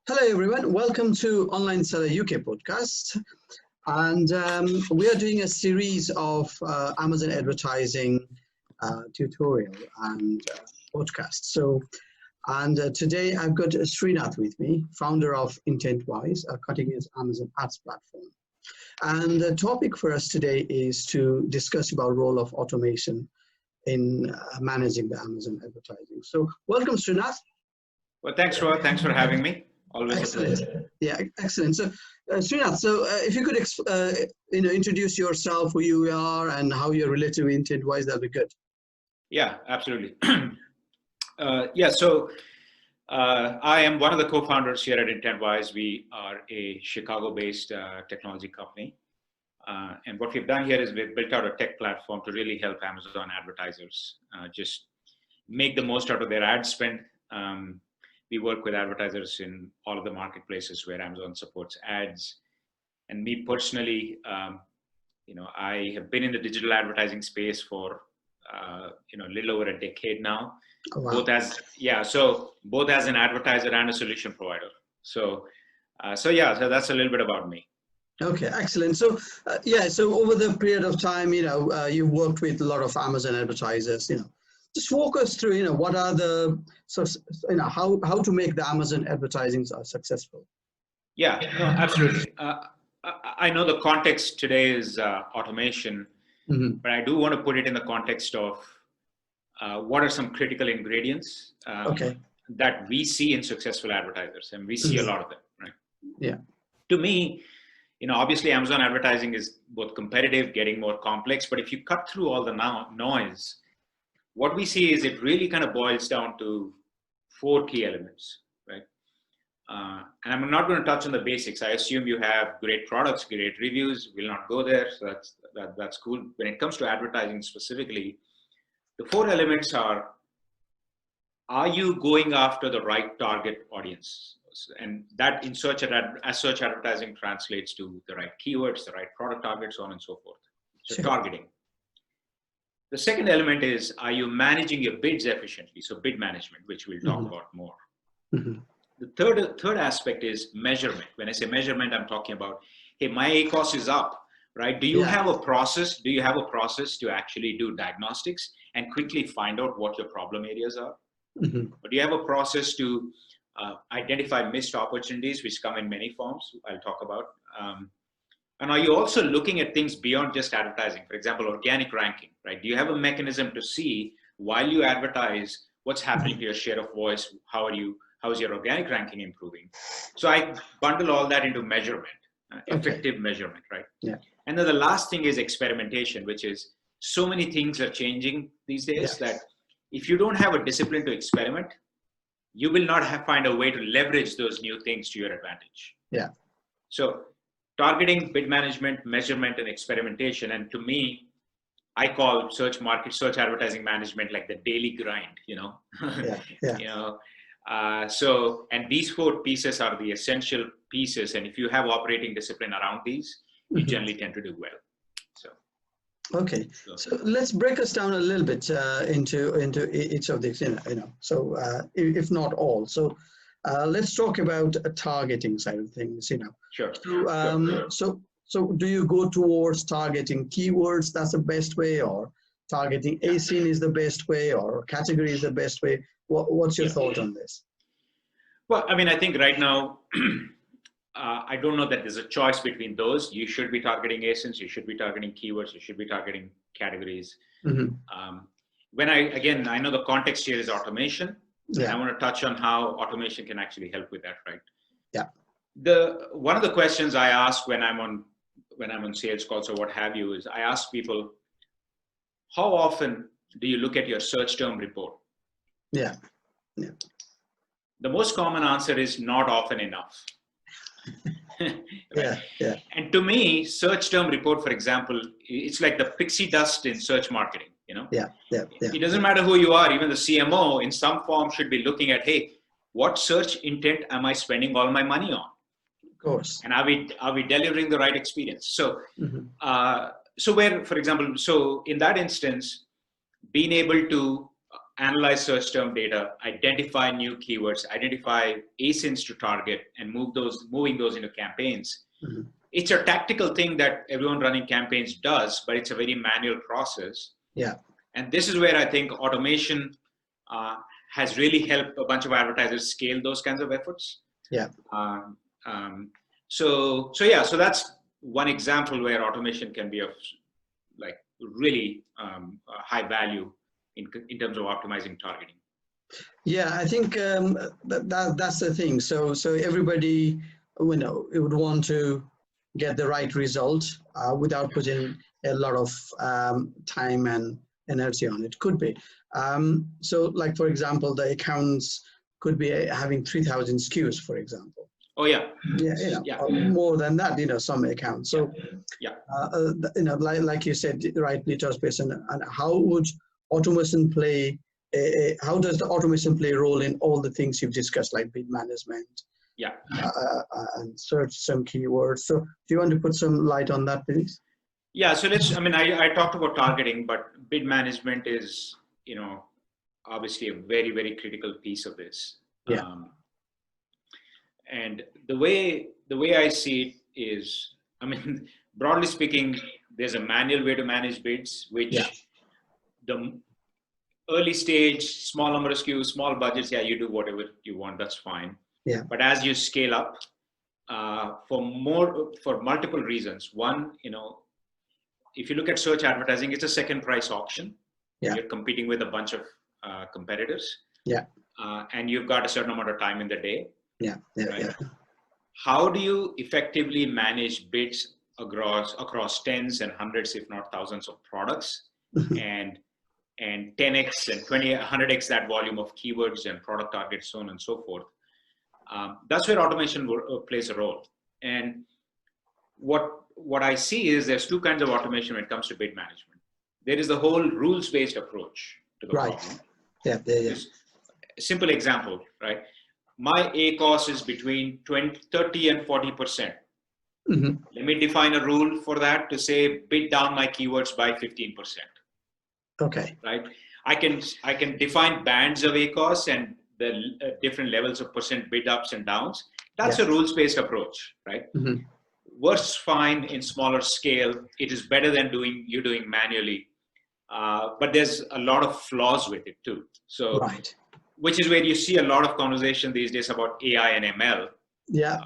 Hello, everyone. Welcome to Online Seller UK podcast. And we are doing a series of Amazon advertising tutorial and podcast. Today I've got Sreenath with me, founder of Intentwise, a cutting-edge Amazon ads platform. And the topic for us today is to discuss about role of automation in managing the Amazon advertising. So welcome, Sreenath. Well, thanks, Roy. Thanks for having me. Always Excellent. a pleasure. Yeah, excellent. So, Sreenath, if you could, introduce yourself, who you are, and how you're related to Intentwise, that'd be good. Yeah, absolutely. I am one of the co-founders here at Intentwise. We are a Chicago-based technology company. And what we've done here is we've built out a tech platform to really help Amazon advertisers just make the most out of their ad spend. We work with advertisers in all of the marketplaces where Amazon supports ads. And me personally, I have been in the digital advertising space for, a little over a decade now. Oh, wow. Both as an advertiser and a solution provider. So that's a little bit about me. Okay, excellent. So over the period of time, you worked with a lot of Amazon advertisers. Just walk us through, what are the how to make the Amazon advertising successful. Yeah, no, absolutely. I know the context today is automation, but I do want to put it in the context of what are some critical ingredients that we see in successful advertisers, and we see a lot of them, right? Yeah. To me, obviously Amazon advertising is both competitive, getting more complex, but if you cut through all the noise, what we see is it really kind of boils down to 4 key elements, right? And I'm not going to touch on the basics. I assume you have great products, great reviews. We'll not go there. So that's cool. When it comes to advertising specifically, the 4 elements are you going after the right target audience? And that in search advertising translates to the right keywords, the right product targets, so on and so forth. So targeting. The second element is, are you managing your bids efficiently? So bid management, which we'll talk about more. The third aspect is measurement. When I say measurement, I'm talking about, hey, my ACoS is up, right? Do you have a process? Do you have a process to actually do diagnostics and quickly find out what your problem areas are? Or do you have a process to identify missed opportunities, which come in many forms? I'll talk about. And are you also looking at things beyond just advertising? For example, organic ranking, right? Do you have a mechanism to see while you advertise what's happening to your share of voice? How is your organic ranking improving? So I bundle all that into measurement, effective measurement, right? Yeah. And then the last thing is experimentation, which is so many things are changing these days that if you don't have a discipline to experiment, you will not find a way to leverage those new things to your advantage. Yeah. So targeting, bid management, measurement, and experimentation. And to me, I call search advertising management like the daily grind, And these 4 pieces are the essential pieces. And if you have operating discipline around these, you generally tend to do well. Okay, so let's break us down a little bit into each of these, So if not all, so let's talk about a targeting side of things, Sure. So do you go towards targeting keywords? That's the best way, or targeting ASIN is the best way, or category is the best way? What's your thought on this? Well, I mean, I think right now, I don't know that there's a choice between those. You should be targeting ASINs, you should be targeting keywords, you should be targeting categories. I know the context here is automation. Yeah. I want to touch on how automation can actually help with that, right? Yeah. One of the questions I ask when I'm on sales calls or what have you is I ask people, how often do you look at your search term report? Yeah. The most common answer is not often enough. Right? Yeah. And to me, search term report, for example, it's like the pixie dust in search marketing. Yeah. It doesn't matter who you are. Even the CMO in some form should be looking at, hey, what search intent am I spending all my money on? Of course. And are we delivering the right experience? So, for example, in that instance, being able to analyze search term data, identify new keywords, identify ASINs to target, and moving those into campaigns. Mm-hmm. It's a tactical thing that everyone running campaigns does, but it's a very manual process. Yeah. And this is where I think automation has really helped a bunch of advertisers scale those kinds of efforts. Yeah. So that's one example where automation can be of like really high value in terms of optimizing targeting. Yeah, I think that's the thing. So everybody, you know, would want to get the right result without putting a lot of time and energy on it. Could be. So, like for example, the accounts could be having 3,000 SKUs, for example. Oh yeah. Yeah, you know, yeah. More than that, you know, some accounts. So, yeah. You know, like you said, rightly, based on and how would automation play? How does the automation play a role in all the things you've discussed, like bid management? Yeah. And search some keywords. So, do you want to put some light on that, please? Yeah. So I mean, I talked about targeting, but bid management is, you know, obviously a very, very critical piece of this. Yeah. And the way I see it is, I mean, broadly speaking, there's a manual way to manage bids, which the early stage, small number of SKUs, small budgets, yeah, you do whatever you want, that's fine. Yeah. But as you scale up, for multiple reasons. One, you know, if you look at search advertising, it's a second price auction. Yeah. You're competing with a bunch of competitors. Yeah. And you've got a certain amount of time in the day. Yeah. Yeah. Right? Yeah. How do you effectively manage bids across tens and hundreds, if not thousands of products, and 10x and 100x that volume of keywords and product targets, so on and so forth? That's where automation plays a role. And what I see is there's two kinds of automation when it comes to bid management. There is the whole rules-based approach to the problem. Yeah. Yeah. A simple example, right? My ACOS is between 30 and 40%. Mm-hmm. Let me define a rule for that to say bid down my keywords by 15%. Okay. Right? I can define bands of ACOS and the different levels of percent bid ups and downs. That's a rules-based approach, right? Mm-hmm. Works fine in smaller scale. It is better than doing manually. But there's a lot of flaws with it too. So, right. Which is where you see a lot of conversation these days about AI and ML. Yeah.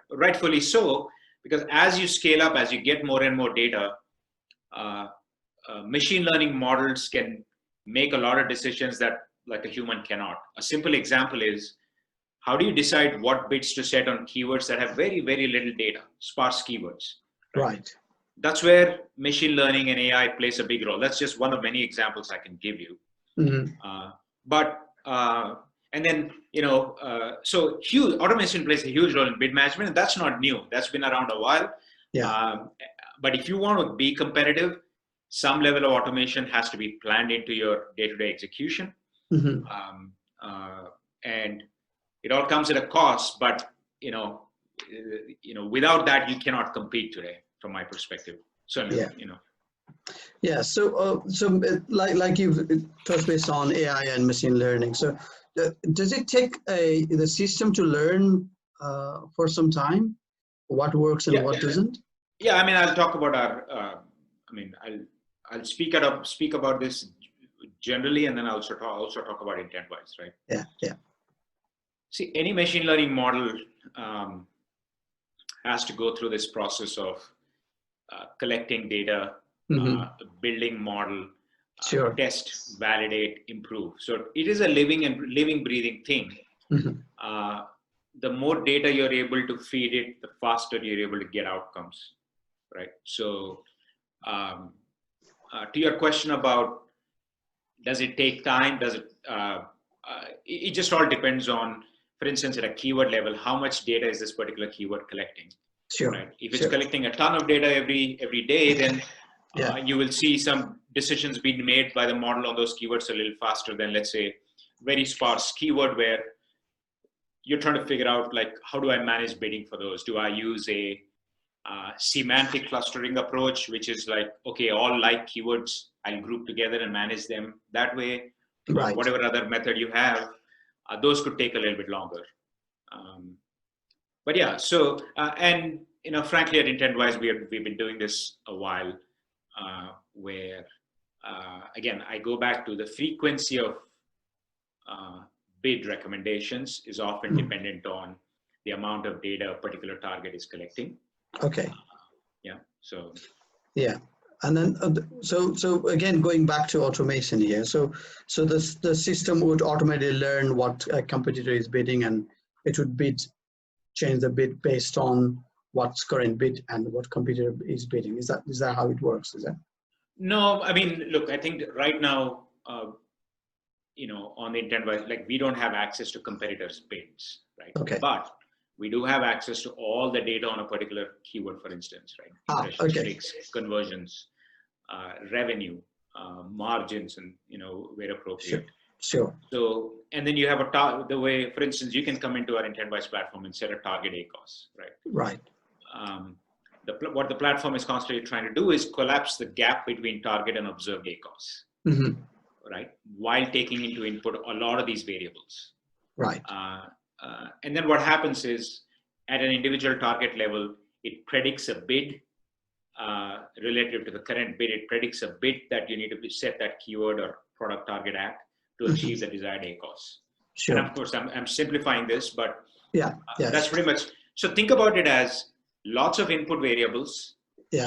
Rightfully so, because as you scale up, as you get more and more data, machine learning models can make a lot of decisions that like a human cannot. A simple example is, how do you decide what bids to set on keywords that have very, very little data, sparse keywords? Right. That's where machine learning and AI plays a big role. That's just one of many examples I can give you. Mm-hmm. And then, you know, so automation plays a huge role in bid management, and that's not new. That's been around a while. Yeah. But if you want to be competitive, some level of automation has to be planned into your day-to-day execution. Mm-hmm. And it all comes at a cost, but without that, you cannot compete today, from my perspective. Certainly, Yeah. So like you've touched base on AI and machine learning. So does it take the system to learn for some time what works and what doesn't? Yeah. I mean, I'll talk about I'll speak about this generally, and then I'll also talk about Intentwise, right? Yeah. Yeah. See, any machine learning model has to go through this process of collecting data, building model, sure. Test, validate, improve. So it is a living, breathing thing. Mm-hmm. The more data you're able to feed it, the faster you're able to get outcomes, right? So to your question about does it take time? Does it? It just all depends on, for instance, at a keyword level, how much data is this particular keyword collecting? Sure. Right? If it's collecting a ton of data every day, then you will see some decisions being made by the model on those keywords a little faster than, let's say, very sparse keyword where you're trying to figure out, like, how do I manage bidding for those? Do I use a semantic clustering approach, which is like, okay, all like keywords, I'll group together and manage them that way? Right. whatever other method you have, those could take a little bit longer. But yeah, so, and, frankly, at Intentwise, we've been doing this a while, where, again, I go back to the frequency of bid recommendations is often dependent on the amount of data a particular target is collecting. Okay. Yeah. So. Yeah. And then, so again, going back to automation here. So the system would automatically learn what a competitor is bidding, and it would change the bid based on what's current bid and what competitor is bidding. Is that how it works? Is that? No, I mean, look, I think right now, on the Intentwise, like, we don't have access to competitors' bids, right? Okay. But we do have access to all the data on a particular keyword, for instance, right? Impressions, Okay. clicks, conversions, revenue, margins, and, where appropriate. Sure. So, and then you have the way, for instance, you can come into our Intentwise platform and set a target ACOS, right? Right. What the platform is constantly trying to do is collapse the gap between target and observed ACOS, right? While taking into input a lot of these variables. Right. And then what happens is, at an individual target level, it predicts a bid relative to the current bid. It predicts a bid that you need to set that keyword or product target at to achieve the desired ACOS. Sure. And of course, I'm simplifying this, but yeah, that's pretty much. So think about it as lots of input variables,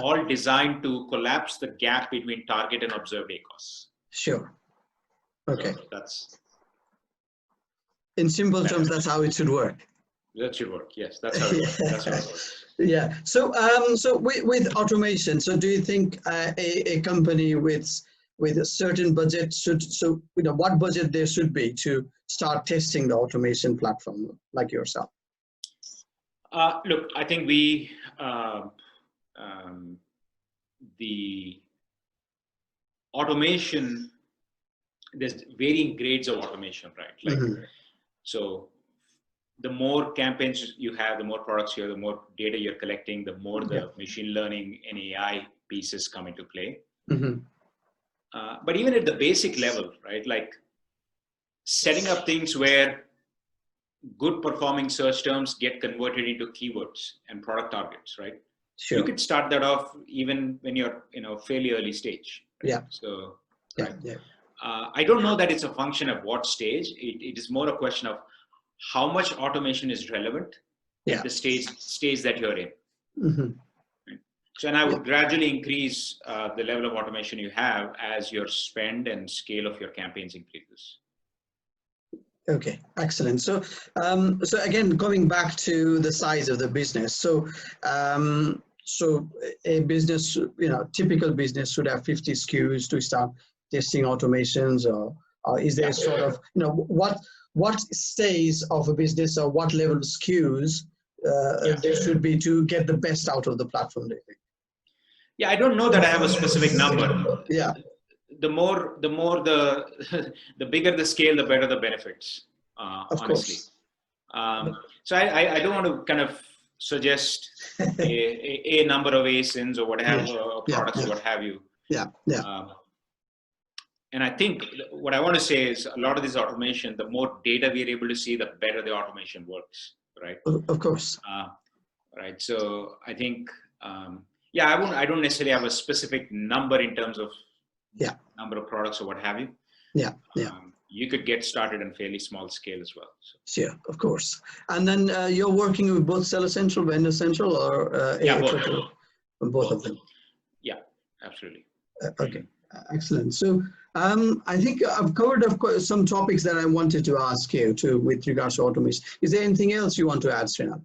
all designed to collapse the gap between target and observed ACOS. Sure. Okay. So that's. In simple terms, that's how it should work. That should work. Yes, that's how it works. That's how it works. Yeah. So, with automation, so do you think a company with a certain budget what budget there should be to start testing the automation platform like yourself? Look, I think the automation, there's varying grades of automation, right? Like, so the more campaigns you have, the more products you have, the more data you're collecting, the more the machine learning and AI pieces come into play. But even at the basic level, right? Like, setting up things where good performing search terms get converted into keywords and product targets, right? Sure. You could start that off even when you're, fairly early stage. Right? Yeah. So, right. I don't know that it's a function of what stage. It is more a question of how much automation is relevant at the stage that you're in. Right? So, and I would gradually increase the level of automation you have as your spend and scale of your campaigns increases. Okay, excellent. So, so again, going back to the size of the business. So, so a business, typical business should have 50 SKUs to start testing automations, or is there sort of, what stage of a business or what level of SKUs there should be to get the best out of the platform, do you think? Yeah, I don't know that I have a specific number. Yeah. The bigger the scale, the better the benefits, honestly. So I don't want to kind of suggest a number of ASINs or whatever, or products or what have you. And I think what I want to say is, a lot of this automation, the more data we're able to see, the better the automation works, right? Of course. Right. So I think, I don't necessarily have a specific number in terms of number of products or what have you. You could get started on fairly small scale as well. So. Sure, of course. And then you're working with both Seller Central, Vendor Central, or both of them? Yeah, absolutely. Okay, excellent. So I think I've covered, of course, some topics that I wanted to ask you with regards to automation. Is there anything else you want to add, Sreenath?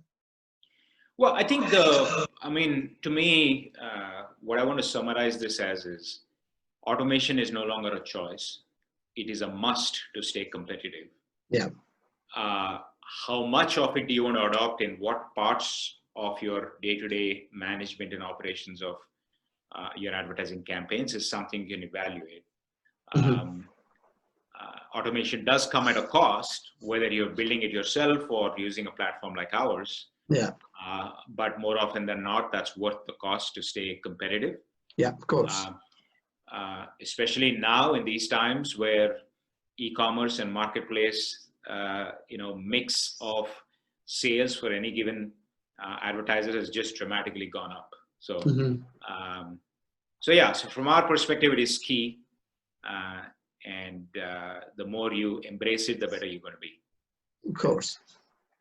Well, I think to me, what I want to summarize this as is, automation is no longer a choice. It is a must to stay competitive. Yeah. How much of it do you want to adopt in what parts of your day-to-day management and operations of your advertising campaigns is something you can evaluate. Automation does come at a cost, whether you're building it yourself or using a platform like ours. Yeah. But more often than not, that's worth the cost to stay competitive. Yeah, of course. Especially now in these times where e-commerce and marketplace, mix of sales for any given advertiser has just dramatically gone up. So, so from our perspective, it is key. And the more you embrace it, the better you're going to be. Of course.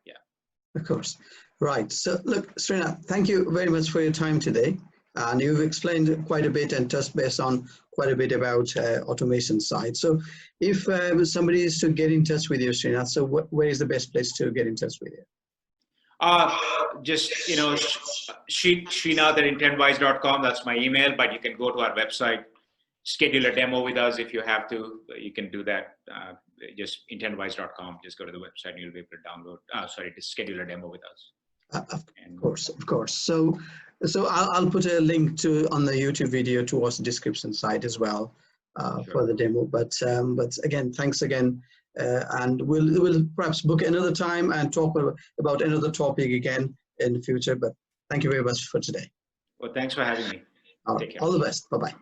Yeah. Of course. Right. So look, Sreenath, thank you very much for your time today. And you've explained quite a bit and touched base on quite a bit about automation side. So if somebody is to get in touch with you, Sreenath, so where is the best place to get in touch with you? Just, Sreenath at Intentwise.com. That's my email, but you can go to our website, schedule a demo with us if you have to. You can do that. Just Intentwise.com. Just go to the website and you'll be able to download, to schedule a demo with us. Of course. So I'll put a link on the YouTube video towards the description site as well for the demo. But again, thanks again. And we'll perhaps book another time and talk about another topic again in the future. But thank you very much for today. Well, thanks for having me. All the best. Bye-bye.